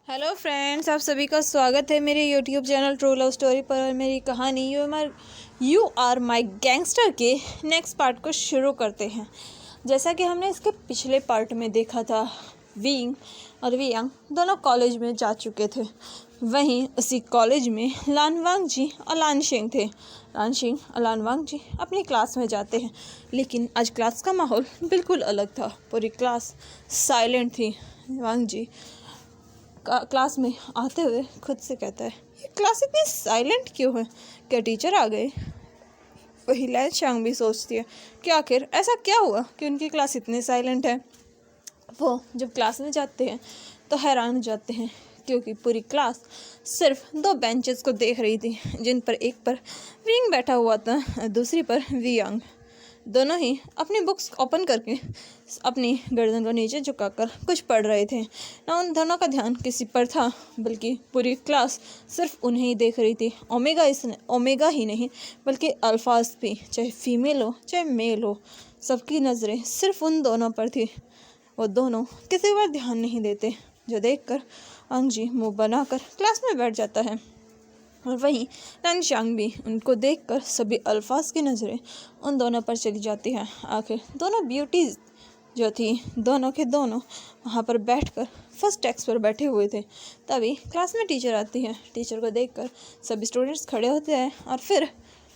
Hello friends, आप सभी का स्वागत है मेरे YouTube channel true love story पर। और मेरी कहानी यू आर माई गैंगस्टर के नेक्स्ट पार्ट को शुरू करते हैं। जैसा कि हमने इसके पिछले पार्ट में देखा था, विंग और वियांग दोनों कॉलेज में जा चुके थे। वहीं उसी कॉलेज में लानवांग जी और लानशिंग थे। लानशिंग और लानवांग जी अपनी क्लास में जाते हैं, लेकिन आज क्लास का माहौल बिल्कुल अलग था। पूरी क्लास साइलेंट थी। वांग जी क्लास में आते हुए खुद से कहता है, ये क्लास इतनी साइलेंट क्यों है? क्या टीचर आ गए? वही लैनशांग भी सोचती है कि आखिर ऐसा क्या हुआ कि उनकी क्लास इतनी साइलेंट है। वो जब क्लास में जाते हैं तो हैरान हो जाते हैं, क्योंकि पूरी क्लास सिर्फ दो बेंचेस को देख रही थी, जिन पर एक पर विंग बैठा हुआ था, दूसरी पर वियांग। दोनों ही अपनी बुक्स ओपन करके अपनी गर्दन को नीचे झुकाकर कुछ पढ़ रहे थे। ना उन दोनों का ध्यान किसी पर था, बल्कि पूरी क्लास सिर्फ उन्हें ही देख रही थी। ओमेगा ही नहीं बल्कि अल्फाज भी, चाहे फीमेल हो चाहे मेल हो, सबकी नज़रें सिर्फ उन दोनों पर थी। वो दोनों किसी पर ध्यान नहीं देते, जो देखकर अंगजी मुँह बनाकर क्लास में बैठ जाता है। और वहीं लैनशांग भी उनको देखकर सभी अल्फाज की नज़रें उन दोनों पर चली जाती है। आखिर दोनों ब्यूटीज़ जो थी, दोनों के दोनों वहाँ पर बैठकर फर्स्ट डेस्क पर बैठे हुए थे। तभी क्लास में टीचर आती है। टीचर को देखकर सभी स्टूडेंट्स खड़े होते हैं और फिर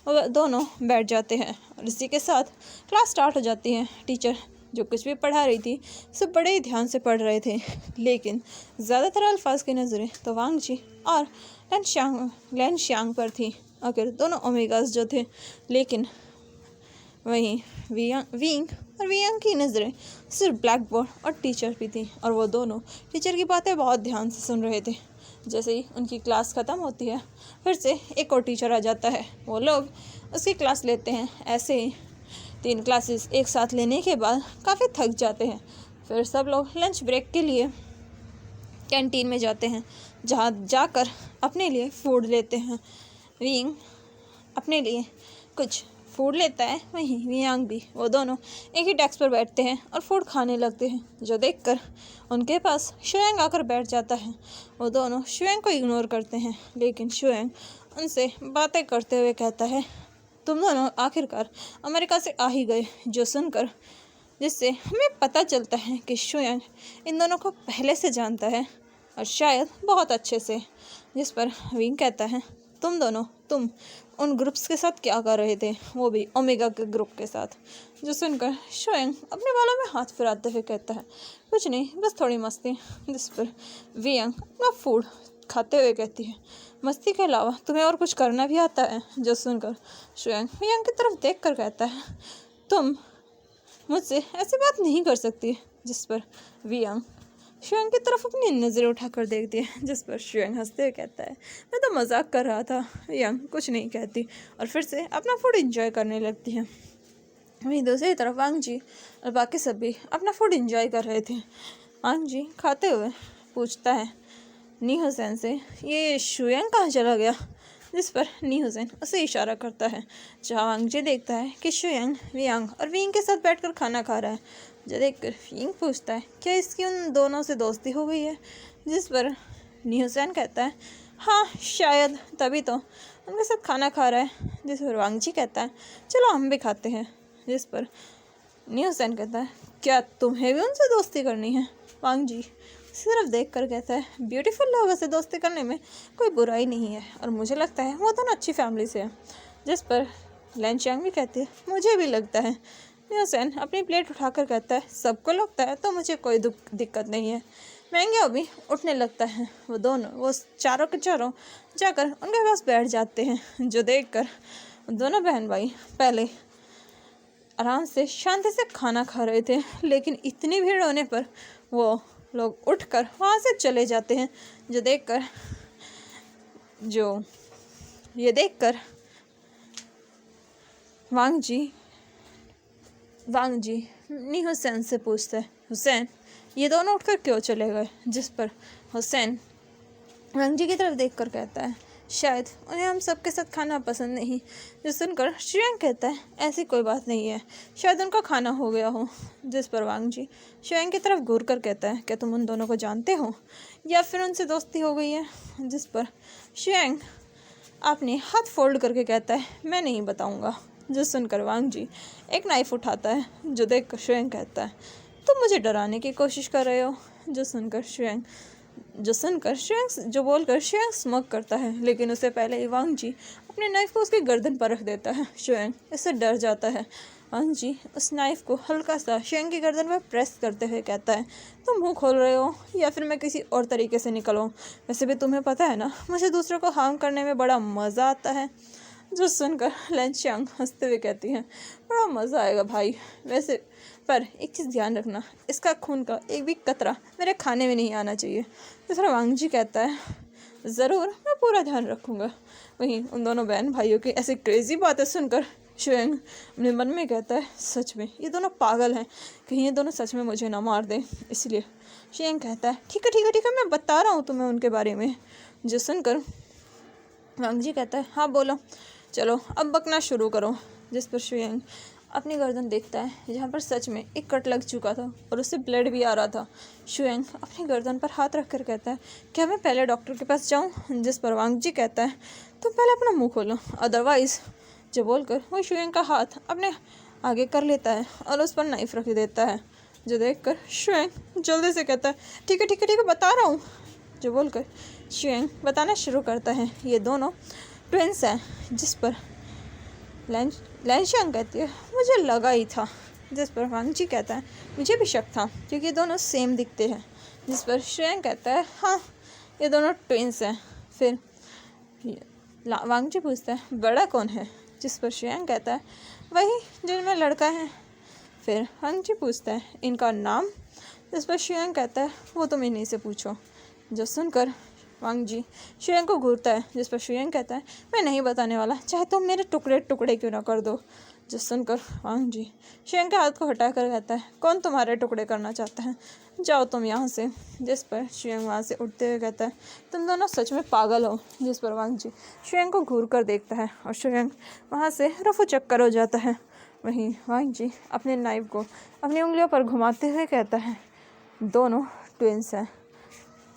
वो दोनों बैठ जाते हैं, और इसी के साथ क्लास स्टार्ट हो जाती है। टीचर जो कुछ भी पढ़ा रही थी सब बड़े ही ध्यान से पढ़ रहे थे, लेकिन ज़्यादातर अल्फाज की नज़रें तो वांग जी और लैनशांग पर थी। आखिर दोनों ओमेगास जो थे, लेकिन वहीं विंग और वियांग की नज़रें सिर्फ ब्लैक बोर्ड और टीचर भी थी, और वो दोनों टीचर की बातें बहुत ध्यान से सुन रहे थे। जैसे ही उनकी क्लास ख़त्म होती है, फिर से एक और टीचर आ जाता है। वो लोग उसकी क्लास लेते हैं। ऐसे ही 3 क्लासेस एक साथ लेने के बाद काफ़ी थक जाते हैं। फिर सब लोग लंच ब्रेक के लिए कैंटीन में जाते हैं, जहाँ जाकर अपने लिए फूड लेते हैं। विंग अपने लिए कुछ फूड लेता है, वहीं वियांग भी। वो दोनों एक ही डेस्क पर बैठते हैं और फूड खाने लगते हैं, जो देखकर उनके पास शुएंग आकर बैठ जाता है। वो दोनों शुएंग को इग्नोर करते हैं, लेकिन शुएंग उनसे बातें करते हुए कहता है, तुम दोनों आखिरकार अमेरिका से आ ही गए, जो सुनकर जिससे हमें पता चलता है कि शुएंग इन दोनों को पहले से जानता है, और शायद बहुत अच्छे से। जिस पर विंग कहता है, तुम उन ग्रुप्स के साथ क्या कर रहे थे, वो भी ओमेगा के ग्रुप के साथ। जो सुनकर शुएंग अपने बालों में हाथ फिराते हुए कहता है, कुछ नहीं, बस थोड़ी मस्ती। जिस पर वियांग अपना फूड खाते हुए कहती है, मस्ती के अलावा तुम्हें और कुछ करना भी आता है? जो सुनकर शुएंग वियांग की तरफ देख कर कहता है, तुम मुझसे ऐसी बात नहीं कर सकती। जिस पर वियांग शुएंग की तरफ अपनी नज़रें उठाकर देखती है, जिस पर शुएंग हंसते हुए कहता है, मैं तो मजाक कर रहा था। वियांग कुछ नहीं कहती और फिर से अपना फूड एंजॉय करने लगती है। वहीं दूसरी तरफ वांग जी और बाकी सभी अपना फूड एंजॉय कर रहे थे। वांग जी खाते हुए पूछता है नी हुसैन से, ये शुएंग कहाँ चला गया? जिस पर नी हुसैन उसे इशारा करता है। जहाँ वांग जी देखता है कि शुएंग वियांग और विंग के साथ बैठकर खाना खा रहा है, जो देखकर विंग पूछता है, क्या इसकी उन दोनों से दोस्ती हो गई है? जिस पर नी हुसैन कहता है, हाँ शायद, तभी तो उनके साथ खाना खा रहा है। जिस पर वांग जी कहता है, चलो हम भी खाते हैं। जिस पर नी हुसैन कहता है, क्या तुम्हें भी उनसे दोस्ती करनी है? वांग जी सिर्फ देख कर कहता है, ब्यूटीफुल लोगों से दोस्ती करने में कोई बुराई नहीं है, और मुझे लगता है वो दोनों अच्छी फैमिली से है। जिस पर लैनशांग भी कहती है, मुझे भी लगता है। नी हुसैन अपनी प्लेट उठाकर कहता है, सबको लगता है तो मुझे कोई दिक्कत नहीं है। महंगा भी उठने लगता है। वो चारों के चारों जाकर उनके पास बैठ जाते हैं, जो देखकर दोनों बहन भाई पहले आराम से शांति से खाना खा रहे थे, लेकिन इतनी भीड़ होने पर वो लोग उठकर वहाँ से चले जाते हैं, जो ये देखकर वांग जी नी हुसैन से पूछता है, हुसैन ये दोनों उठकर क्यों चले गए? जिस पर हुसैन वांग जी की तरफ देखकर कहता है, शायद उन्हें हम सबके साथ खाना पसंद नहीं। जो सुनकर शुएंग कहता है, ऐसी कोई बात नहीं है, शायद उनका खाना हो गया हो। जिस पर वांग जी शुएंग की तरफ घूर कर कहता है, क्या तुम उन दोनों को जानते हो? या फिर उनसे दोस्ती हो गई है। जिस पर शुएंग अपने हाथ फोल्ड करके कहता है मैं नहीं बताऊंगा। जो सुनकर वांग जी एक नाइफ उठाता है, जो देखकर शुएंग कहता है तुम मुझे डराने की कोशिश कर रहे हो। जो बोलकर शुएंग स्मोक करता है, लेकिन उससे पहले ही वांग जी अपने नाइफ को उसकी गर्दन पर रख देता है। शुएंग इससे डर जाता है। वांग जी उस नाइफ को हल्का सा शुएंग की गर्दन पर प्रेस करते हुए कहता है तुम मुंह खोल रहे हो या फिर मैं किसी और तरीके से निकलूं। वैसे भी तुम्हें पता है ना, मुझे दूसरों को हार्म करने में बड़ा मज़ा आता है। जो सुनकर लैंशियांग हंसते हुए कहती है बड़ा मज़ा आएगा भाई, वैसे पर एक चीज़ ध्यान रखना, इसका खून का एक भी कतरा मेरे खाने में नहीं आना चाहिए। दूसरा वांग जी कहता है ज़रूर, मैं पूरा ध्यान रखूँगा। वहीं उन दोनों बहन भाइयों की ऐसी क्रेजी बातें सुनकर शुएंग अपने मन में कहता है सच में ये दोनों पागल हैं, कहीं ये दोनों सच में मुझे ना मार दें। इसलिए शुएंग कहता है ठीक है मैं बता रहा हूँ तुम्हें उनके बारे में। जो सुनकर वांग जी कहता है हाँ बोलो, चलो अब बकना शुरू करो। जिस पर शुएंग अपनी गर्दन देखता है जहाँ पर सच में एक कट लग चुका था और उससे ब्लड भी आ रहा था। शुएंग अपनी गर्दन पर हाथ रख कर कहता है क्या मैं पहले डॉक्टर के पास जाऊँ। जिस पर वांग जी कहता है तुम पहले अपना मुंह खोलो, अदरवाइज। जो बोलकर वो शुएंग का हाथ अपने आगे कर लेता है और उस पर नाइफ रख देता है। जो देखकर शुएंग जल्दी से कहता है ठीक है बता रहा हूँ। जो बोलकर शुएंग बताना शुरू करता है ये दोनों ट्विंस हैं। जिस पर लैंशियांग कहती है मुझे लगा ही था। जिस पर वांग जी कहता है मुझे भी शक था क्योंकि ये दोनों सेम दिखते हैं। जिस पर शुएंग कहता है हाँ ये दोनों ट्विंस हैं। फिर वांग जी पूछता है बड़ा कौन है। जिस पर शुएंग कहता है वही जिनमें लड़का है। फिर वांग जी पूछता है इनका नाम। जिस पर शुएंग कहता है वो तुम इन्हीं से पूछो। जो सुनकर वांग जी शुएंग को घूरता है। जिस पर शुएंग कहता है मैं नहीं बताने वाला, चाहे तुम मेरे टुकड़े टुकड़े क्यों ना कर दो। जो सुनकर वांग जी शुएंग के हाथ को हटाकर कहता है कौन तुम्हारे टुकड़े करना चाहता है, जाओ तुम यहाँ से। जिस पर शुएंग वहाँ से उठते हुए कहता है तुम दोनों सच में पागल हो। जिस पर वांग जी शुएंग को घूर कर देखता है और शुएंग वहाँ से रफू चक्कर हो जाता है। वहीं वांग जी अपने नाइफ को अपनी उंगलियों पर घुमाते हुए कहता है दोनों ट्विंस हैं,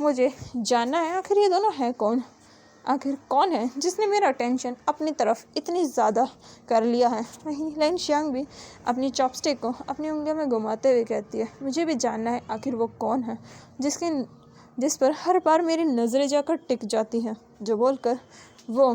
मुझे जानना है आखिर ये दोनों हैं कौन। आखिर कौन है जिसने मेरा अटेंशन अपनी तरफ इतनी ज़्यादा कर लिया है। वहीं लैंशियांग भी अपनी चॉपस्टिक को अपनी उंगलियों में घुमाते हुए कहती है मुझे भी जानना है आखिर वो कौन है जिस पर हर बार मेरी नज़रें जाकर टिक जाती हैं। जो बोलकर वो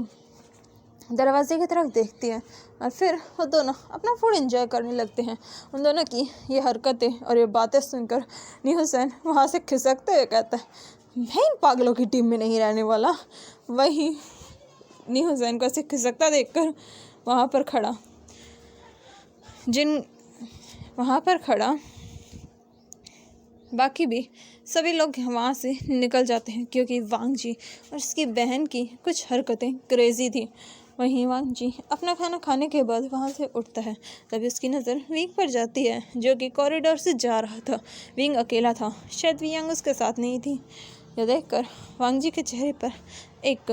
दरवाजे की तरफ देखती है और फिर वो दोनों अपना फूड एंजॉय करने लगते हैं। उन दोनों की ये हरकतें और ये बातें सुनकर न्यूसेन वहाँ से खिसकते हुए कहता है मैं इन पागलों की टीम में नहीं रहने वाला। वहीं न्यूसेन को ऐसे खिसकता देखकर वहाँ पर खड़ा बाकी भी सभी लोग वहाँ से निकल जाते हैं क्योंकि वांग जी और उसकी बहन की कुछ हरकतें क्रेजी थी। वहीं वांग जी अपना खाना खाने के बाद वहाँ से उठता है, तभी उसकी नज़र विंग पर जाती है जो कि कॉरिडोर से जा रहा था। विंग अकेला था, शायद वियांग उसके साथ नहीं थी। यह देखकर वांग जी के चेहरे पर एक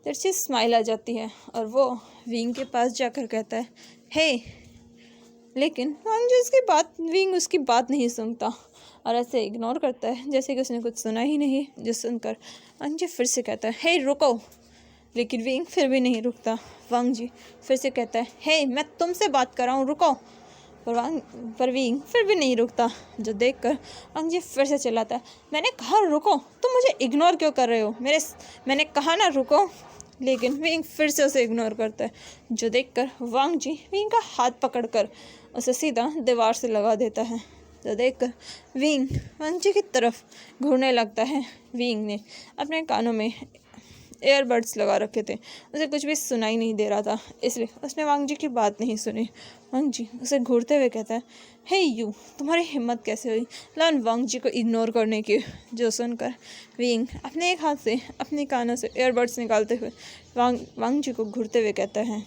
तिरछी स्माइल आ जाती है और वो विंग के पास जाकर कहता है हे, लेकिन विंग उसकी बात नहीं सुनता और ऐसे इग्नोर करता है जैसे कि उसने कुछ सुना ही नहीं। जो सुनकर वांग जी फिर से कहता है हे रुको, लेकिन विंग फिर भी नहीं रुकता। वांग जी फिर से कहता है हे मैं तुमसे बात कर रहा हूँ रुको, पर विंग फिर भी नहीं रुकता। जो देखकर वांग जी फिर से चिल्लाता है मैंने कहा रुको, तुम मुझे इग्नोर क्यों कर रहे हो, मैंने कहा ना रुको। लेकिन विंग फिर से उसे इग्नोर करता है। जो देखकर वांग जी विंग का हाथ पकड़कर उसे सीधा दीवार से लगा देता है। तो देखकर विंग वांग जी की तरफ घूरने लगता है। विंग ने अपने कानों में एयरबड्स लगा रखे थे, उसे कुछ भी सुनाई नहीं दे रहा था, इसलिए उसने वांग जी की बात नहीं सुनी। वांग जी उसे घूरते हुए कहता है हे यू, तुम्हारी हिम्मत कैसे हुई लर्न वांग जी को इग्नोर करने की। जो सुनकर विंग अपने एक हाथ से अपने कानों से एयरबड्स निकालते हुए वांग जी को घूरते हुए कहता है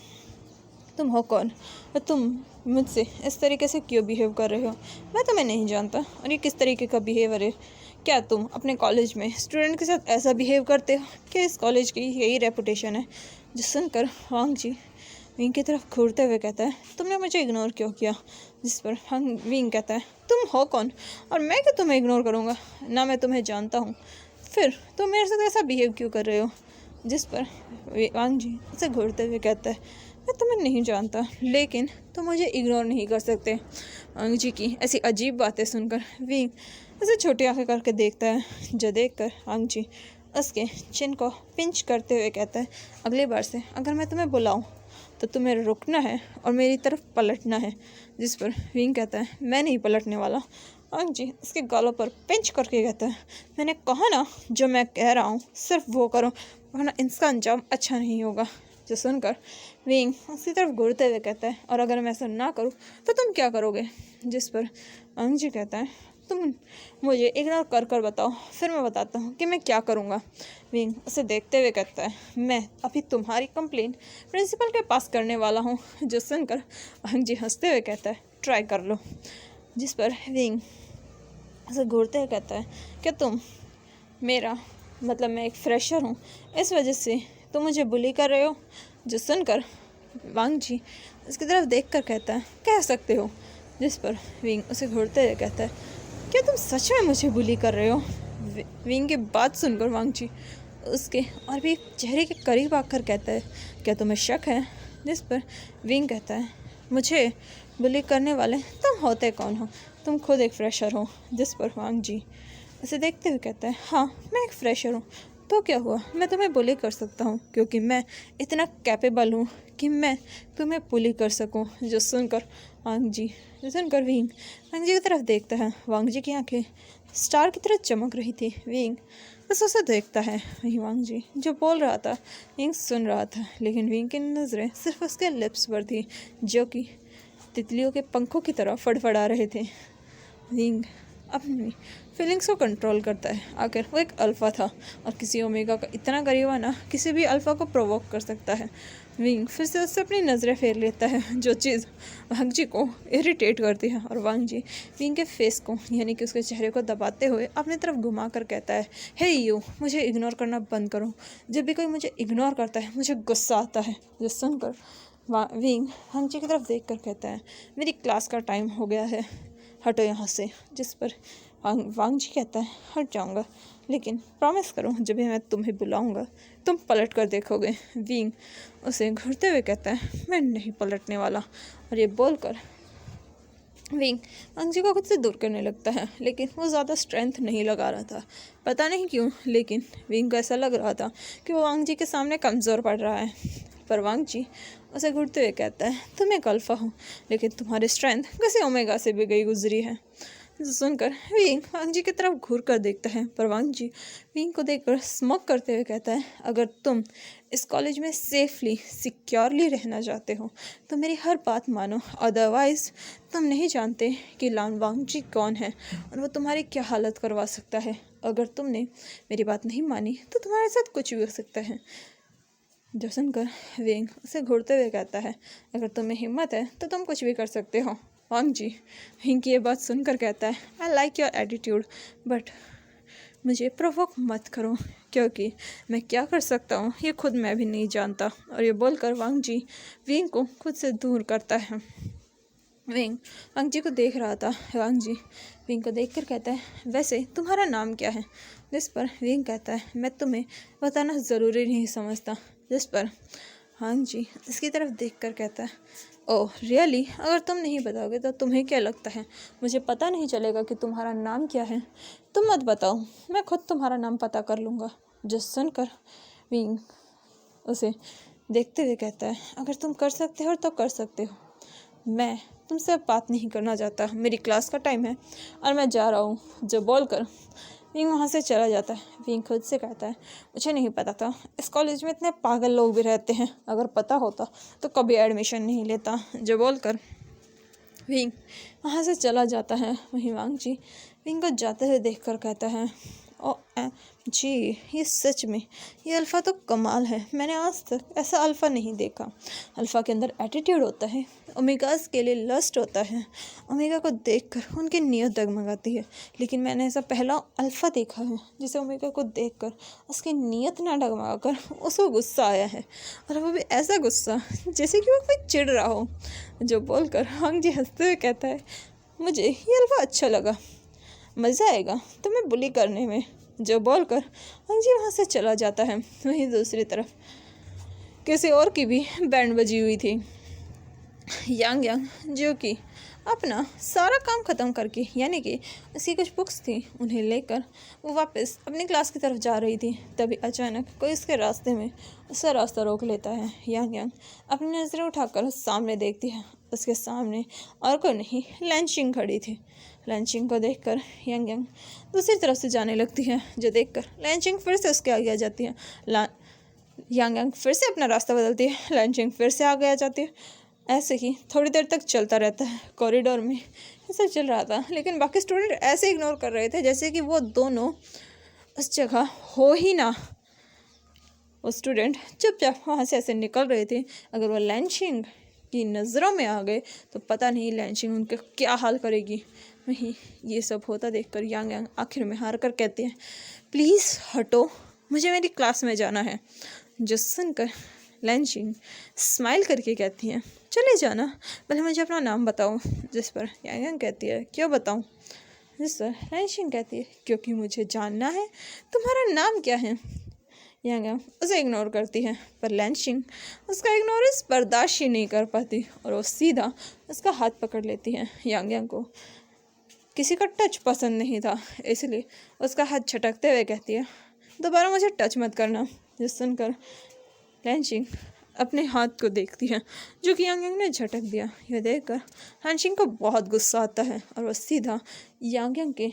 तुम हो कौन और तुम मुझसे इस तरीके से क्यों बिहेव कर रहे हो, मैं तुम्हें नहीं जानता और ये किस तरीके का बिहेवियर है। क्या तुम अपने कॉलेज में स्टूडेंट के साथ ऐसा बिहेव करते हो? क्या इस कॉलेज की यही रेपुटेशन है? जो सुनकर वांग जी विंग की तरफ घूरते हुए कहता है, तुमने मुझे इग्नोर क्यों किया? जिस पर विंग कहता है, तुम हो कौन और मैं क्यों तुम्हें इग्नोर करूँगा? ना मैं तुम्हें जानता हूँ, फिर तुम मेरे साथ ऐसा बिहेव क्यों कर रहे हो? जिस पर वांग जी उसे घूरते हुए कहता है, मैं तुम्हें नहीं जानता, लेकिन तुम मुझे इग्नोर नहीं कर सकते। वांग जी की ऐसी अजीब बातें सुनकर विंग उसे छोटी आंखें करके देखता है, जो देखकर वांग जी उसके चिन को पिंच करते हुए कहता है, अगली बार से अगर मैं तुम्हें बुलाऊं तो तुम्हें रुकना है और मेरी तरफ पलटना है। जिस पर विंग कहता है, मैं नहीं पलटने वाला। वांग जी उसके गालों पर पिंच करके कहता है, मैंने कहा ना, जो मैं कह रहा हूँ सिर्फ वो करो, वरना इसका अंजाम अच्छा नहीं होगा। जो सुनकर विंग उसकी तरफ घूरते हुए कहता है, और अगर मैं ऐसा ना करूँ तो तुम क्या करोगे? जिस पर वांग जी कहता है, तुम मुझे इग्नोर कर कर बताओ, फिर मैं बताता हूँ कि मैं क्या करूँगा। विंग उसे देखते हुए कहता है, मैं अभी तुम्हारी कंप्लेंट प्रिंसिपल के पास करने वाला हूँ। जो सुनकर वांग जी हंसते हुए कहता है, ट्राई कर लो। जिस पर विंग उसे घूरते हुए कहता है, क्या तुम मेरा मतलब मैं एक फ्रेशर हूँ, इस वजह से तुम मुझे बुली कर रहे हो? जो सुनकर वांग जी उसकी तरफ देखकर कहता है, कह सकते हो। जिस पर विंग उसे घूरते हुए कहता है, क्या तुम सच में मुझे बुली कर रहे हो? विंग की बात सुनकर वांग जी उसके और भी चेहरे के करीब आकर कहता है, क्या तुम्हें शक है? जिस पर विंग कहता है, मुझे बुली करने वाले तुम होते कौन हो? तुम खुद एक फ्रेशर हो। जिस पर वांग जी उसे देखते हुए कहता है, हाँ मैं एक फ्रेशर हूँ, तो क्या हुआ, मैं तुम्हें बुली कर सकता हूँ, क्योंकि मैं इतना कैपेबल हूँ कि मैं तुम्हें बुली कर सकूँ। जो सुनकर वांग जी वांग जी की तरफ देखता है। वांग जी की आंखें स्टार की तरह चमक रही थी। विंग बस उसे देखता है। वहीं वांग जी जो बोल रहा था विंग सुन रहा था, लेकिन विंग की नज़रें सिर्फ उसके लिप्स पर थी, जो कि तितलियों के पंखों की तरह फड़फड़ा रहे थे। विंग अपनी फीलिंग्स को कंट्रोल करता है। आखिर वो एक अल्फ़ा था और किसी ओमेगा का इतना करीब आना किसी भी अल्फ़ा को प्रोवोक कर सकता है। विंग फिर से उससे अपनी नज़रें फेर लेता है, जो चीज़ वांग जी को इरिटेट करती है, और वांग जी विंग के फेस को यानी कि उसके चेहरे को दबाते हुए अपनी तरफ घुमा कर कहता है, हे यू, मुझे इग्नोर करना बंद करो। जब भी कोई मुझे इग्नोर करता है मुझे गुस्सा आता है। जो सुनकर विंग वांग जी की तरफ देख कर कहता है, मेरी क्लास का टाइम हो गया है, हटो यहाँ से। जिस पर वांग जी कहता है, हट जाऊँगा, लेकिन प्रॉमिस करो जब भी मैं तुम्हें बुलाऊँगा तुम पलट कर देखोगे। विंग उसे घूरते हुए कहता है, मैं नहीं पलटने वाला। और ये बोलकर विंग वांग जी को खुद से दूर करने लगता है, लेकिन वो ज़्यादा स्ट्रेंथ नहीं लगा रहा था, पता नहीं क्यों, लेकिन विंग को ऐसा लग रहा था कि वो वांग जी के सामने कमज़ोर पड़ रहा है। पर वांग जी उसे घूरते हुए कहता है, तुम एक अल्फ़ा हो, लेकिन तुम्हारी स्ट्रेंथ किसी ओमेगा से भी गई गुजरी है। सुनकर विंग वांग जी की तरफ घूर कर देखता है, पर वांग जी विंग को देखकर स्मोक करते हुए कहता है, अगर तुम इस कॉलेज में सेफली सिक्योरली रहना चाहते हो तो मेरी हर बात मानो, अदरवाइज़ तुम नहीं जानते कि लान वांग जी कौन है और वो तुम्हारी क्या हालत करवा सकता है। अगर तुमने मेरी बात नहीं मानी तो तुम्हारे साथ कुछ भी हो सकता है। जो सुनकर विंग उसे घूरते हुए कहता है, अगर तुम्हें हिम्मत है तो तुम कुछ भी कर सकते हो। वांग जी विंग की ये बात सुनकर कहता है, I like your attitude, but मुझे प्रोवोक मत करो, क्योंकि मैं क्या कर सकता हूँ ये खुद मैं भी नहीं जानता। और ये बोलकर वांग जी विंग को खुद से दूर करता है। विंग वांग जी को देख रहा था। वांग जी विंग को देखकर कहता है, वैसे तुम्हारा नाम क्या है? जिस पर विंग कहता है, मैं तुम्हें बताना ज़रूरी नहीं समझता। जिस पर वांग जी इसकी तरफ देखकर कहता है, ओह रियली, अगर तुम नहीं बताओगे तो तुम्हें क्या लगता है मुझे पता नहीं चलेगा कि तुम्हारा नाम क्या है? तुम मत बताओ, मैं खुद तुम्हारा नाम पता कर लूँगा। जो सुनकर विंग उसे देखते हुए कहता है, अगर तुम कर सकते हो तो कर सकते हो, मैं तुमसे अब बात नहीं करना चाहता, मेरी क्लास का टाइम है और मैं जा रहा हूँ। जो बोलकर विंग वहाँ से चला जाता है। विंग खुद से कहता है, मुझे नहीं पता था इस कॉलेज में इतने पागल लोग भी रहते हैं, अगर पता होता तो कभी एडमिशन नहीं लेता। जो बोलकर विंग वहाँ से चला जाता है। वहीं वांग जी विंग को जाते हुए देखकर कहता है, ओ जी, ये सच में ये अल्फ़ा तो कमाल है। मैंने आज तक ऐसा अल्फ़ा नहीं देखा। अल्फ़ा के अंदर एटीट्यूड होता है, ओमेगास के लिए लस्ट होता है। ओमेगा को देखकर उनकी नीयत डगमगाती है, लेकिन मैंने ऐसा पहला अल्फ़ा देखा है जिसे ओमेगा को देखकर उसकी नीयत ना डगमगाकर उसको गुस्सा आया है, और वो भी ऐसा गुस्सा जैसे कि वो कोई चिढ़ रहा हो। जो बोलकर हांग जी हंसते हुए कहता है, मुझे ये अल्फ़ा अच्छा लगा, मज़ा आएगा तुम्हें बुली करने में। जो बोलकर अंजी वहाँ से चला जाता है। वहीं दूसरी तरफ किसी और की भी बैंड बजी हुई थी। यांग यांग जो कि अपना सारा काम ख़त्म करके, यानी कि उसकी कुछ बुक्स थी उन्हें लेकर वो वापस अपनी क्लास की तरफ जा रही थी, तभी अचानक कोई उसके रास्ते में उसका रास्ता रोक लेता है। यांग यांग अपनी नज़रें उठाकर सामने देखती है। उसके सामने और कोई नहीं, लैंशिंग खड़ी थी। लैंशिंग को देखकर यांग यांग दूसरी तरफ से जाने लगती है, जो देखकर लैंशिंग फिर से उसके आगे आ जाती है। यांग यांग फिर से अपना रास्ता बदलती है, लैंशिंग फिर से आगे आ जाती है। ऐसे ही थोड़ी देर तक चलता रहता है। कॉरिडोर में ऐसा चल रहा था, लेकिन बाकी स्टूडेंट ऐसे इग्नोर कर रहे थे जैसे कि वो दोनों उस जगह हो ही ना। वो स्टूडेंट चुपचाप वहाँ से ऐसे निकल रहे थे। अगर वो लैंशिंग की नज़रों में आ गए तो पता नहीं लैंशिंग उनके क्या हाल करेगी। वहीं ये सब होता देखकर यांग यांग आखिर में हार कर कहते हैं, प्लीज़ हटो, मुझे मेरी क्लास में जाना है। जो सुनकर लैंशिंग स्माइल करके कहती हैं, चले जाना, पहले मुझे अपना नाम बताओ। जिस पर यांग यांग कहती है, क्यों बताऊं? जिस पर लैंशिंग कहती है, क्योंकि मुझे जानना है तुम्हारा नाम क्या है। यांग यांग उसे इग्नोर करती है, पर लैंशिंग उसका इग्नोरेंस बर्दाश्त ही नहीं कर पाती और वो सीधा उसका हाथ पकड़ लेती है। यांग यांग को किसी का टच पसंद नहीं था, इसलिए उसका हाथ झटकते हुए कहती है, दोबारा मुझे टच मत करना। जिस सुनकर लैंशिंग अपने हाथ को देखती है, जो कि यांग यांग ने झटक दिया। यह देखकर लैंशिंग को बहुत गुस्सा आता है और वह सीधा यांग यांग के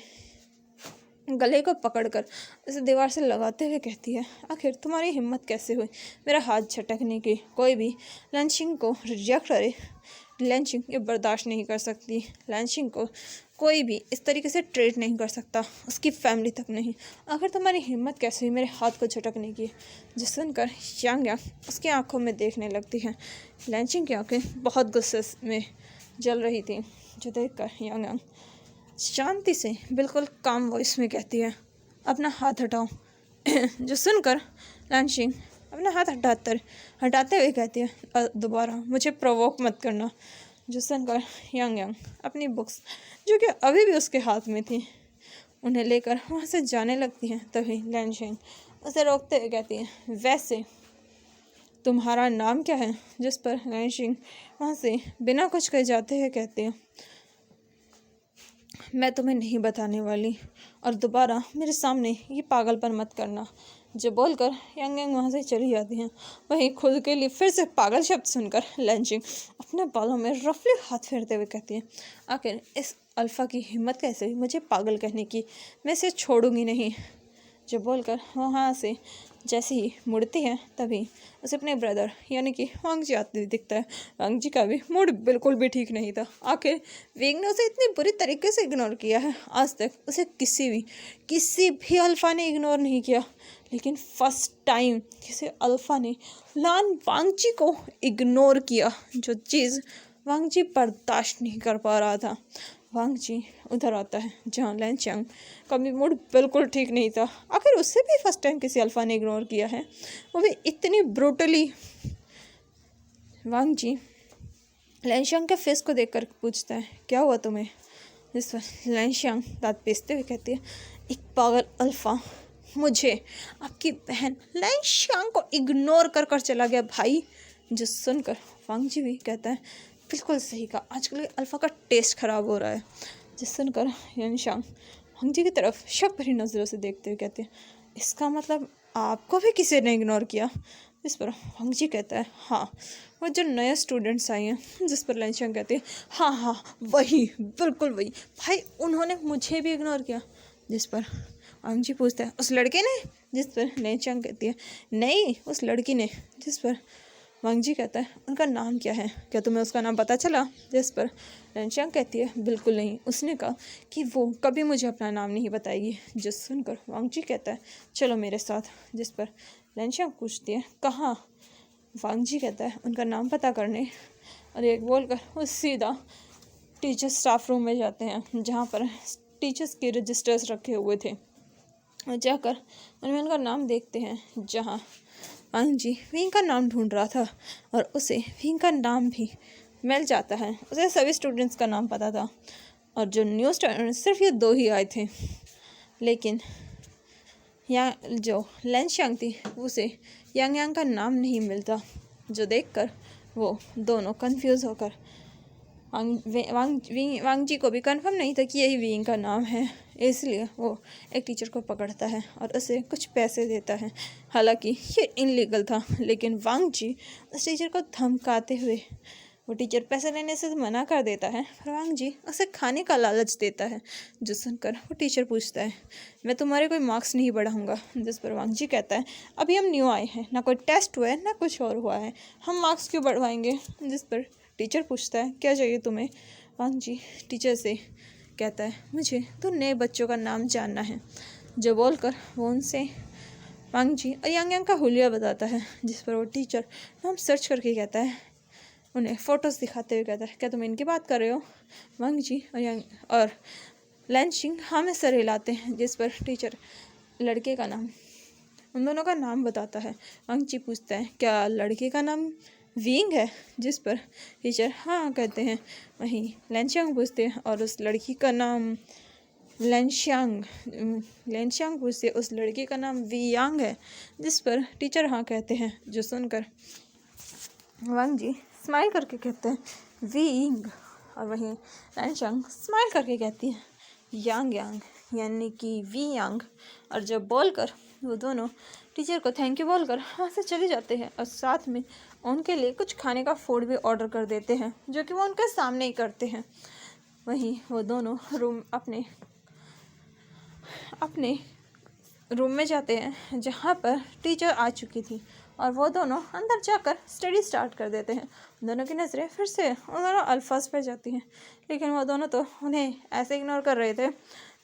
गले को पकड़कर उसे दीवार से लगाते हुए कहती है, आखिर तुम्हारी हिम्मत कैसे हुई मेरा हाथ झटकने की? कोई भी लैंशिंग को रिजेक्ट करे, लैंशिंग ये बर्दाश्त नहीं कर सकती। लैंशिंग को कोई भी इस तरीके से ट्रीट नहीं कर सकता, उसकी फैमिली तक नहीं। आखिर तुम्हारी हिम्मत कैसे हुई मेरे हाथ को झटकने की? जिस सुनकर यांग यांग उसकी आंखों में देखने लगती है। लैंशिंग की आंखें बहुत गुस्से में जल रही थी, जो देखकर यांग यांग शांति से बिल्कुल काम वॉइस में कहती है, अपना हाथ हटाओ। जो सुनकर लैंशिंग अपना हाथ हटाते हुए कहती है, दोबारा मुझे प्रोवोक मत करना। जो सुनकर यांग यांग अपनी बुक्स, जो कि अभी भी उसके हाथ में थी, उन्हें लेकर वहाँ से जाने लगती है। तभी लैंशिंग उसे रोकते हुए कहती है, वैसे तुम्हारा नाम क्या है? जिस पर लैंशिंग वहाँ से बिना कुछ कहे जाते हुए कहते हैं, मैं तुम्हें नहीं बताने वाली, और दोबारा मेरे सामने ये पागलपन मत करना। जो बोलकर यांग यांग वहाँ से चली जाती हैं। वहीं खुद के लिए फिर से पागल शब्द सुनकर लैंशिंग अपने बालों में रफली हाथ फेरते हुए कहती है, आखिर इस अल्फ़ा की हिम्मत कैसे हुई मुझे पागल कहने की? मैं इसे छोड़ूंगी नहीं। जो बोलकर वहाँ से जैसे ही मुड़ती है, तभी उसे अपने ब्रदर यानी कि वांग जी आते दिखता है। वांग जी का भी मूड बिल्कुल भी ठीक नहीं था। आखिर वेंग ने उसे इतनी बुरी तरीके से इग्नोर किया है, आज तक उसे किसी भी अल्फ़ा ने इग्नोर नहीं किया, लेकिन फर्स्ट टाइम किसी अल्फ़ा ने लान वांग जी को इग्नोर किया, जो चीज़ वांग जी बर्दाश्त नहीं कर पा रहा था। वांग जी उधर आता है जहाँ लैंशिंग का भी मूड बिल्कुल ठीक नहीं था। आखिर उससे भी फर्स्ट टाइम किसी अल्फ़ा ने इग्नोर किया है, वो भी इतनी ब्रूटली। वांग जी लैंशिंग के फेस को देखकर पूछता है, क्या हुआ तुम्हें? जिस पर लैंशिंग दांत पीसते हुए कहती है, एक पागल अल्फ़ा मुझे आपकी बहन लैंशिंग को इग्नोर कर चला गया भाई। जो सुनकर वांग जी भी कहता है, बिल्कुल सही कहा, आजकल अल्फ़ा का टेस्ट ख़राब हो रहा है। जिस सुनकर लैंशिंग वांग जी की तरफ शक भरी नज़रों से देखते हुए कहते हैं, इसका मतलब आपको भी किसी ने इग्नोर किया? इस पर वांग जी कहता है, हाँ, वो जो नए स्टूडेंट्स आए हैं। जिस पर लैंशिंग कहते हैं, हाँ वही, बिल्कुल वही भाई, उन्होंने मुझे भी इग्नोर किया। जिस पर वांग जी पूछता है, उस लड़के ने? जिस पर लैंशिंग कहती है, नहीं, उस लड़की ने। जिस पर वांग जी कहता है उनका नाम क्या है, क्या तुम्हें उसका नाम पता चला? जिस पर लैंशियांग कहती है बिल्कुल नहीं, उसने कहा कि वो कभी मुझे अपना नाम नहीं बताएगी। जो सुनकर वांग जी कहता है चलो मेरे साथ। जिस पर लैंशियांग पूछती है कहाँ? वांग जी कहता है उनका नाम पता करने। और एक बोलकर वो सीधा टीचर स्टाफ रूम में जाते हैं जहाँ पर टीचर्स के रजिस्टर्स रखे हुए थे। और जाकर उनमें उनका नाम देखते हैं जहाँ वांग जी विंग का नाम ढूंढ रहा था और उसे विंग का नाम भी मिल जाता है। उसे सभी स्टूडेंट्स का नाम पता था और जो न्यू स्टूडेंट्स सिर्फ ये 2 ही आए थे। लेकिन यहाँ जो लैंशियांग थी उसे यांग यांग का नाम नहीं मिलता, जो देखकर वो दोनों कंफ्यूज होकर वांग जी को भी कंफर्म नहीं था कि यही विंग का नाम है, इसलिए वो एक टीचर को पकड़ता है और उसे कुछ पैसे देता है। हालांकि ये इनलीगल था, लेकिन वांग जी उस टीचर को धमकाते हुए वो टीचर पैसे लेने से मना कर देता है और वांग जी उसे खाने का लालच देता है। जो सुनकर वो टीचर पूछता है मैं तुम्हारे कोई मार्क्स नहीं बढ़ाऊंगा। जिस पर वांग जी कहता है अभी हम न्यू आए हैं, ना कोई टेस्ट हुआ है ना कुछ और हुआ है, हम मार्क्स क्यों बढ़वाएंगे? जिस पर टीचर पूछता है क्या चाहिए तुम्हें? वांग जी टीचर से कहता है मुझे तो नए बच्चों का नाम जानना है। जो बोलकर वो उनसे वांग जी और यांग यांग का हुलिया बताता है। जिस पर वो टीचर नाम सर्च करके कहता है, उन्हें फ़ोटोज़ दिखाते हुए कहता है क्या तुम इनकी बात कर रहे हो? वांग जी और लैंशियांग हाँ में सर हिलाते हैं। जिस पर टीचर लड़के का नाम उन दोनों का नाम बताता है। वांग जी पूछता है क्या लड़के का नाम विंग है? जिस पर टीचर हाँ कहते हैं। वहीं लैंशियांग पूछते हैं और उस लड़की का नाम लैंशियांग पूछते उस लड़की का नाम वियांग है। जिस पर टीचर हाँ कहते हैं। जो सुनकर वांग जी स्माइल करके कहते हैं विंग, और वहीं लैंशियांग स्माइल करके कहती है यांग यांग, यानी कि वियांग। और जब बोलकर वो दोनों टीचर को थैंक यू बोलकर वहाँ से चले जाते हैं और साथ में उनके लिए कुछ खाने का फूड भी ऑर्डर कर देते हैं, जो कि वो उनके सामने ही करते हैं। वहीं वो दोनों अपने रूम में जाते हैं जहाँ पर टीचर आ चुकी थी और वो दोनों अंदर जाकर स्टडी स्टार्ट कर देते हैं। दोनों की नज़रें फिर से उन दोनों अल्फाज पर जाती हैं, लेकिन वो दोनों तो उन्हें ऐसे इग्नोर कर रहे थे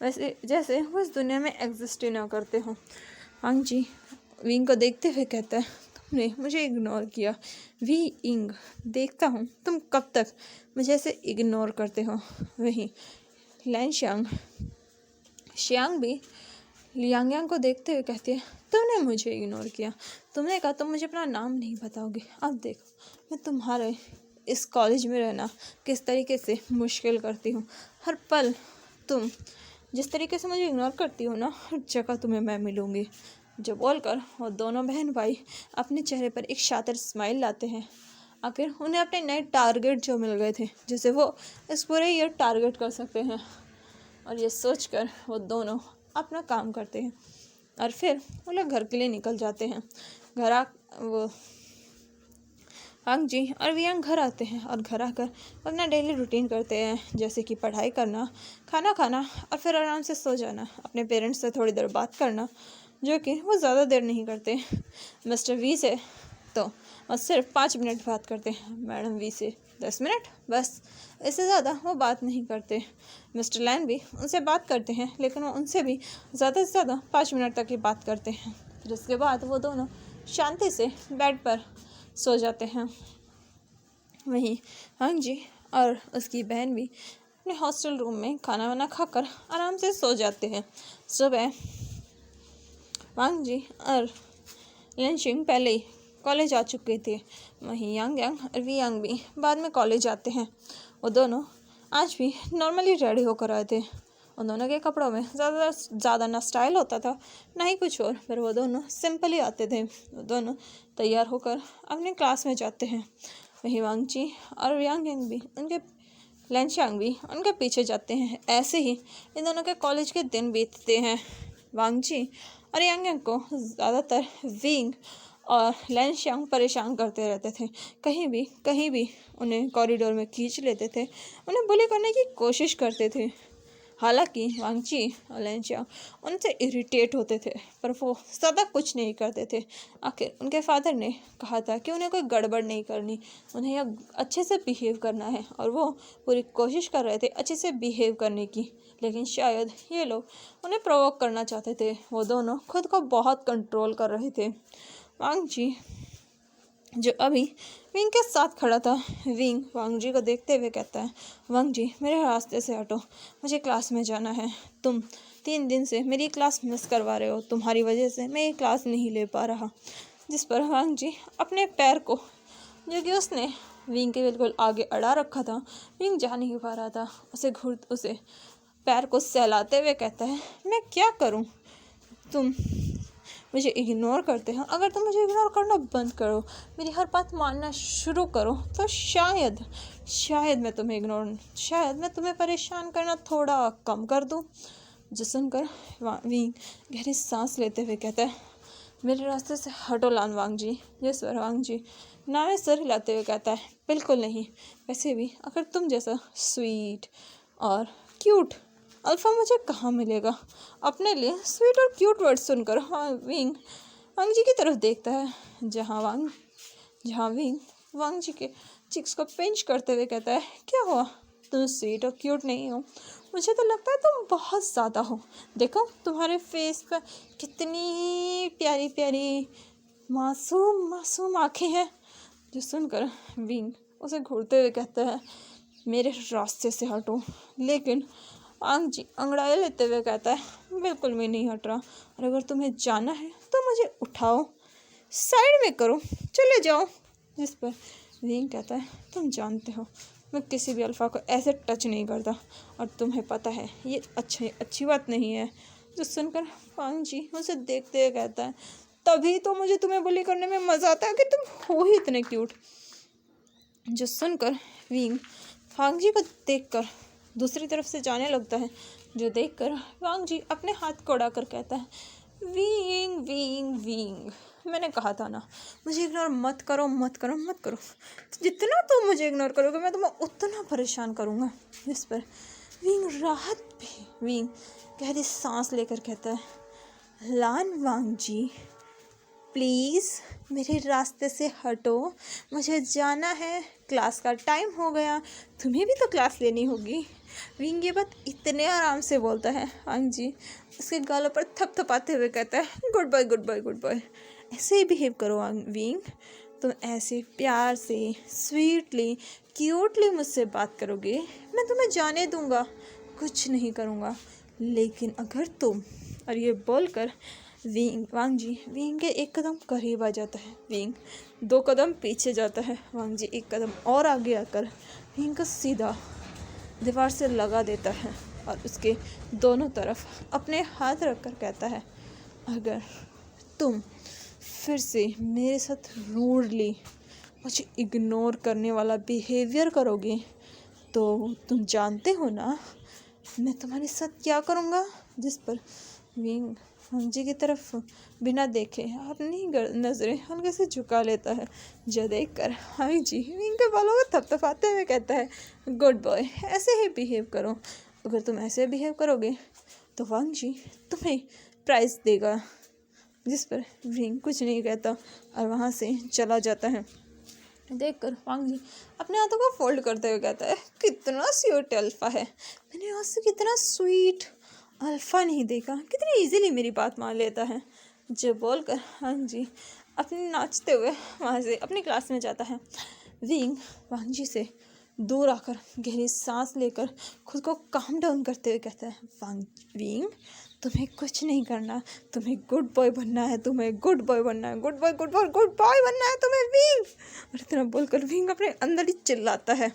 वैसे जैसे वो इस दुनिया में एग्जिस्ट ही ना करते हों। वांग जी विंग को देखते हुए कहता है तुमने मुझे इग्नोर किया विंग, देखता हूँ तुम कब तक मुझे ऐसे इग्नोर करते हो। वहीं लैंशियांग भी यांग यांग को देखते हुए कहती है तुमने मुझे इग्नोर किया, तुमने कहा तुम मुझे अपना नाम नहीं बताओगे, अब देखो मैं तुम्हारे इस कॉलेज में रहना किस तरीके से मुश्किल करती हूँ। हर पल तुम जिस तरीके से मुझे इग्नोर करती हो ना, हर जगह तुम्हें मैं मिलूँगी। जो बोलकर वो दोनों बहन भाई अपने चेहरे पर एक शातिर स्माइल लाते हैं। आखिर उन्हें अपने नए टारगेट जो मिल गए थे जिसे वो इस पूरे ईयर टारगेट कर सकते हैं, और ये सोचकर वो दोनों अपना काम करते हैं और फिर वो लोग घर के लिए निकल जाते हैं। वो वांग जी और वियांग घर आते हैं और घर आकर अपना डेली रूटीन करते हैं, जैसे कि पढ़ाई करना, खाना खाना और फिर आराम से सो जाना, अपने पेरेंट्स से थोड़ी देर बात करना, जो कि वो ज़्यादा देर नहीं करते। मिस्टर वी से तो और सिर्फ 5 मिनट बात करते हैं, मैडम वी से 10 मिनट, बस इससे ज़्यादा वो बात नहीं करते। मिस्टर लैन भी उनसे बात करते हैं, लेकिन वो उनसे भी ज़्यादा से ज़्यादा 5 मिनट तक ही बात करते हैं। फिर उसके बाद वो दोनों शांति से बेड पर सो जाते हैं। वहीं वांग जी और उसकी बहन भी अपने हॉस्टल रूम में खाना वाना खाकर आराम से सो जाते हैं। सुबह वांग जी और लैंशियांग पहले ही कॉलेज आ चुके थे, वहीं यांग यांग और वियांग भी बाद में कॉलेज आते हैं। वो दोनों आज भी नॉर्मली रेडी होकर आए थे। उन दोनों के कपड़ों में ज़्यादा ना स्टाइल होता था ना ही कुछ और, पर वो दोनों सिंपल ही आते थे। वो दोनों तैयार होकर अपने क्लास में जाते हैं। वहीं वांग जी और यांग यांग भी लैंशियांग भी उनके पीछे जाते हैं। ऐसे ही इन दोनों के कॉलेज के दिन बीतते हैं। वांग जी और यांग यांग को ज़्यादातर विंग और लैंशियांग परेशान करते रहते थे। कहीं भी उन्हें कॉरिडोर में खींच लेते थे, उन्हें बुली करने की कोशिश करते थे। हालांकि वांगजी और लैंशियांग उनसे इरिटेट होते थे, पर वो ज़्यादा कुछ नहीं करते थे। आखिर उनके फादर ने कहा था कि उन्हें कोई गड़बड़ नहीं करनी, उन्हें यह अच्छे से बिहेव करना है, और वो पूरी कोशिश कर रहे थे अच्छे से बिहेव करने की। लेकिन शायद ये लोग उन्हें प्रोवोक करना चाहते थे। वो दोनों खुद को बहुत कंट्रोल कर रहे थे। वांगजी जो अभी विंग के साथ खड़ा था, विंग वांगजी को देखते हुए कहता है, वांगजी मेरे रास्ते से हटो, मुझे क्लास में जाना है। तुम 3 दिन से मेरी क्लास मिस करवा रहे हो, तुम्हारी वजह से मैं ये क्लास नहीं ले पा रहा। जिस पर वांगजी अपने पैर को, जो कि उसने विंग के बिल्कुल आगे अड़ा रखा था, विंग जा नहीं पा रहा था, उसे पैर को सहलाते हुए कहता है, मैं क्या करूं? तुम मुझे इग्नोर करते हो। अगर तुम मुझे इग्नोर करना बंद करो, मेरी हर बात मानना शुरू करो, तो शायद मैं तुम्हें परेशान करना थोड़ा कम कर दूं। जो सुनकर विंग गहरी सांस लेते हुए कहता है, मेरे रास्ते से हटो लान वांगजी। जिस पर वांगजी नावे सर हिलाते हुए कहता है, बिल्कुल नहीं। वैसे भी अगर तुम जैसा स्वीट और क्यूट अल्फ़ा मुझे कहाँ मिलेगा? अपने लिए स्वीट और क्यूट वर्ड सुनकर विंग वांगजी की तरफ देखता है, जहाँ विंग वांगजी के चिक्स को पिंच करते हुए कहता है, क्या हुआ? तुम स्वीट और क्यूट नहीं हो? मुझे तो लगता है तुम बहुत ज़्यादा हो। देखो तुम्हारे फेस पर कितनी प्यारी प्यारी मासूम आँखें हैं। जो सुनकर विंग उसे घूरते हुए कहता है, मेरे रास्ते से हटो। लेकिन वांगजी अंगड़ाई लेते हुए कहता है, बिल्कुल मैं नहीं हट रहा, और अगर तुम्हें जाना है तो मुझे उठाओ, साइड में करो, चले जाओ। जिस पर विंग कहता है, तुम जानते हो मैं किसी भी अल्फ़ा को ऐसे टच नहीं करता, और तुम्हें पता है ये अच्छी बात नहीं है। जो सुनकर वांगजी उसे देखते हुए कहता है, तभी तो मुझे तुम्हें बुली करने में मज़ा आता है कि तुम हो ही इतने क्यूट। जो सुनकर विंग वांगजी को देखकर दूसरी तरफ से जाने लगता है। जो देखकर वांगजी अपने हाथ को उड़ाकर कहता है, विंग, मैंने कहा था ना, मुझे इग्नोर मत करो। जितना तुम मुझे इग्नोर करोगे मैं तुम्हें उतना परेशान करूँगा। इस पर विंग गहरी सांस लेकर कहता है, लान वांगजी प्लीज़ मेरे रास्ते से हटो, मुझे जाना है, क्लास का टाइम हो गया, तुम्हें भी तो क्लास लेनी होगी। विंग ये बात इतने आराम से बोलता है, वांगजी उसके गालों पर थपथपाते हुए कहता है, गुड बाय। ऐसे ही बिहेव करो विंग, तुम ऐसे प्यार से स्वीटली क्यूटली मुझसे बात करोगे, मैं तुम्हें जाने दूंगा, कुछ नहीं करूँगा। लेकिन अगर तुम, और ये बोलकर वांगजी विंग के 1 कदम करीब आ जाता है, विंग 2 कदम पीछे जाता है, वांगजी 1 कदम और आगे आकर विंग को सीधा दीवार से लगा देता है, और उसके दोनों तरफ अपने हाथ रखकर कहता है, अगर तुम फिर से मेरे साथ रूडली मुझे इग्नोर करने वाला बिहेवियर करोगे, तो तुम जानते हो ना मैं तुम्हारे साथ क्या करूँगा। जिस पर विंग वांगजी की तरफ बिना देखे अपनी नज़रें हल्के से झुका लेता है। जो देखकर वांगजी विंग के बालों को थपथपाते हुए कहता है, गुड बॉय, ऐसे ही बिहेव करो। अगर तुम ऐसे बिहेव करोगे तो वांगजी तुम्हें प्राइज़ देगा। जिस पर विंग कुछ नहीं कहता और वहाँ से चला जाता है। देखकर वांगजी अपने हाथों को फोल्ड करते हुए कहता है, कितना स्वीट अल्फ़ा है, मैंने आज से कितना स्वीट अल्फ़ा नहीं देखा, कितनी इजीली मेरी बात मान लेता है। जो बोलकर वांगजी अपने नाचते हुए वहाँ से अपनी क्लास में जाता है। विंग वांगजी से दूर आकर गहरी सांस लेकर खुद को काम डाउन करते हुए कहता है, विंग तुम्हें कुछ नहीं करना, तुम्हें गुड बॉय बनना है, गुड बॉय बनना है तुम्हें विंग। और इतना बोलकर विंग अपने अंदर ही चिल्लाता है,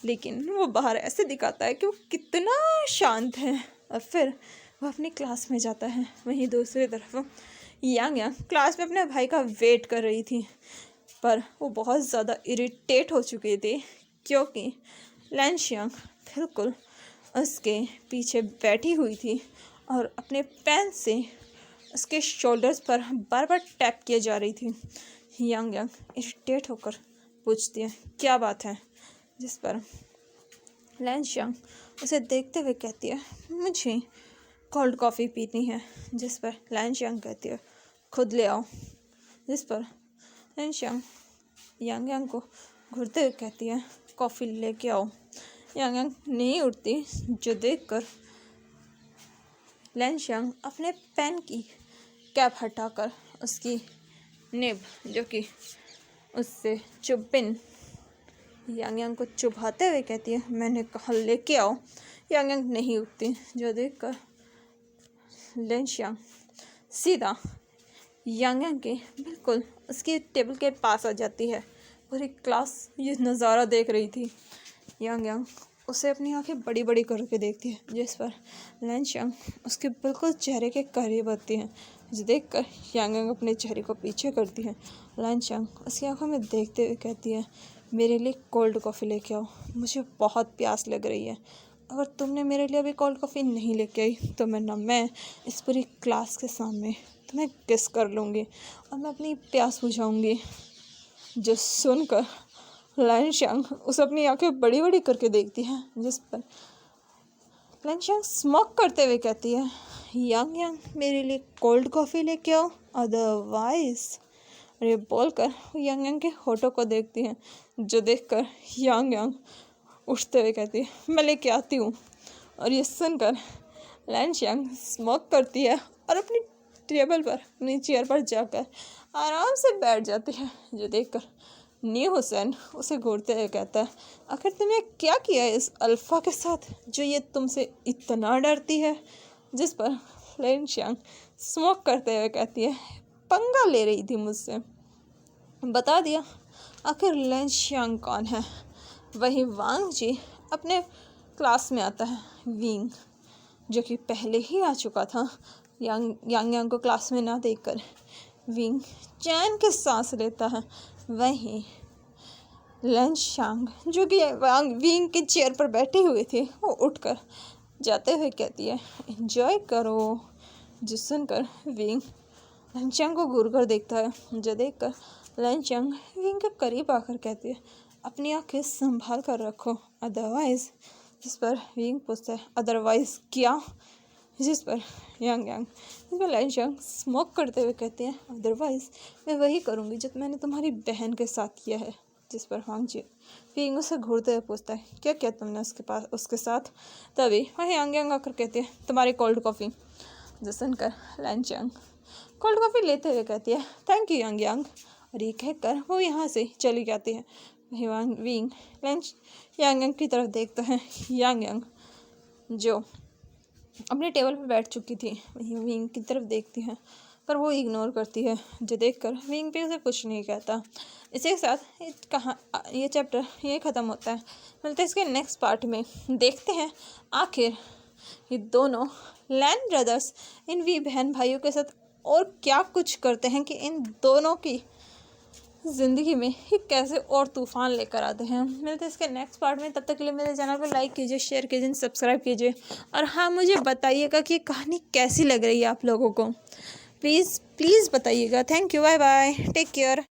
लेकिन वो बाहर ऐसे दिखाता है कि वो कितना शांत है। और फिर वो अपनी क्लास में जाता है। वहीं दूसरी तरफ यांग क्लास में अपने भाई का वेट कर रही थी, पर वो बहुत ज़्यादा इरिटेट हो चुके थे क्योंकि लैंशियांग बिल्कुल उसके पीछे बैठी हुई थी और अपने पेन से उसके शोल्डर्स पर बार बार टैप किए जा रही थी। यांग इरिटेट होकर पूछती है, क्या बात है? जिस पर लैंशियांग उसे देखते हुए कहती है मुझे कोल्ड कॉफ़ी पीनी है, जिस पर लैनशियांग कहती है खुद ले आओ, जिस पर लैनशियांग यांग यांग को घूरते हुए कहती है कॉफ़ी लेके आओ। यांग यांग नहीं उठती, जो देखकर लैनशियांग अपने पेन की कैप हटाकर उसकी निब जो कि उससे चुपिन यांग यांग को चुभाते हुए कहती है मैंने कहा लेके आओ। यांग यांग नहीं उठती, जो देखकर लैनशियांग सीधा यांग यांग के बिल्कुल उसकी टेबल के पास आ जाती है। पूरी क्लास ये नज़ारा देख रही थी। यांग यांग उसे अपनी आंखें बड़ी बड़ी करके देखती है, जिस पर लैनशियांग उसके बिल्कुल चेहरे के करीब आती है, जो देखकर यांग यांग अपने चेहरे को पीछे करती है। लैनशियांग उसकी आंखों में देखते हुए कहती है मेरे लिए कोल्ड कॉफ़ी लेके आओ, मुझे बहुत प्यास लग रही है। अगर तुमने मेरे लिए अभी कोल्ड कॉफ़ी नहीं लेके आई तो मैं इस पूरी क्लास के सामने तुम्हें किस कर लूँगी और मैं अपनी प्यास बुझाऊँगी। जो सुनकर लैनशियांग उसे अपनी आंखें बड़ी बड़ी करके देखती है, जिस पर लैनशियांग स्मोक करते हुए कहती है यांग यांग मेरे लिए कोल्ड कॉफ़ी लेके आओ अदरवाइज। और ये बोलकर यांग यांग के होठों को देखती है, जो देखकर यांग यांग उठते हुए कहती है मैं लेके आती हूँ। और ये सुनकर लैनशियांग स्मोक करती है और अपनी टेबल पर अपनी चेयर पर जाकर आराम से बैठ जाती है, जो देखकर न्यू हुसैन उसे घूरते हुए कहता है आखिर तुमने क्या किया है इस अल्फ़ा के साथ जो ये तुमसे इतना डरती है। जिस पर लैनशियांग स्मोक करते हुए कहती है पंगा ले रही थी मुझसे। बता दिया आखिर लैनशियांग कौन है। वही वांग जी अपने क्लास में आता है विंग, जो कि पहले ही आ चुका था। यांग यांग को क्लास में ना देखकर विंग चैन के सांस लेता है। वहीं लैनशियांग जो कि विंग के चेयर पर बैठी हुई थी, वो उठकर जाते हुए कहती है एंजॉय करो। जो सुनकर विंग लैनशियांग को घूर कर देखता है, जो देखकर लैनशियांग विंग के करीब आकर कहती है अपनी आंखें संभाल कर रखो अदरवाइज। जिस पर विंग पूछता है अदरवाइज क्या। जिस पर यांग यांग जिस पर लैनशियांग स्मोक करते हुए कहते हैं अदरवाइज मैं वही करूँगी जो मैंने तुम्हारी बहन के साथ किया है। जिस पर वांग जी विंग उसे घूरते हुए पूछता है क्या क्या तुमने उसके साथ। तभी वही यांग यांग आकर कहते हैं तुम्हारी कोल्ड कॉफ़ी। जो सुनकर लैनशियांग कोल्ड कॉफ़ी लेते हुए कहती है थैंक यू यांग यांग। और ये कहकर वो यहाँ से चली जाती है। वही विंग यांग यांग की तरफ देखता है। यांग यांग जो अपने टेबल पर बैठ चुकी थी वही विंग की तरफ देखती है, पर वो इग्नोर करती है, जो देखकर विंग भी उसे कुछ नहीं कहता। इसी के साथ ये चैप्टर ये ख़त्म होता है। मिलते हैं इसके नेक्स्ट पार्ट में। देखते हैं आखिर ये दोनों लैन ब्रदर्स इन वी बहन भाइयों के साथ और क्या कुछ करते हैं कि इन दोनों की ज़िंदगी में ये कैसे और तूफ़ान लेकर आते हैं। मिलते हैं इसके नेक्स्ट पार्ट में। तब तक के लिए मेरे चैनल को लाइक कीजिए, शेयर कीजिए, सब्सक्राइब कीजिए। और हाँ, मुझे बताइएगा कि कहानी कैसी लग रही है आप लोगों को। प्लीज़ बताइएगा। Thank you, bye bye, take care.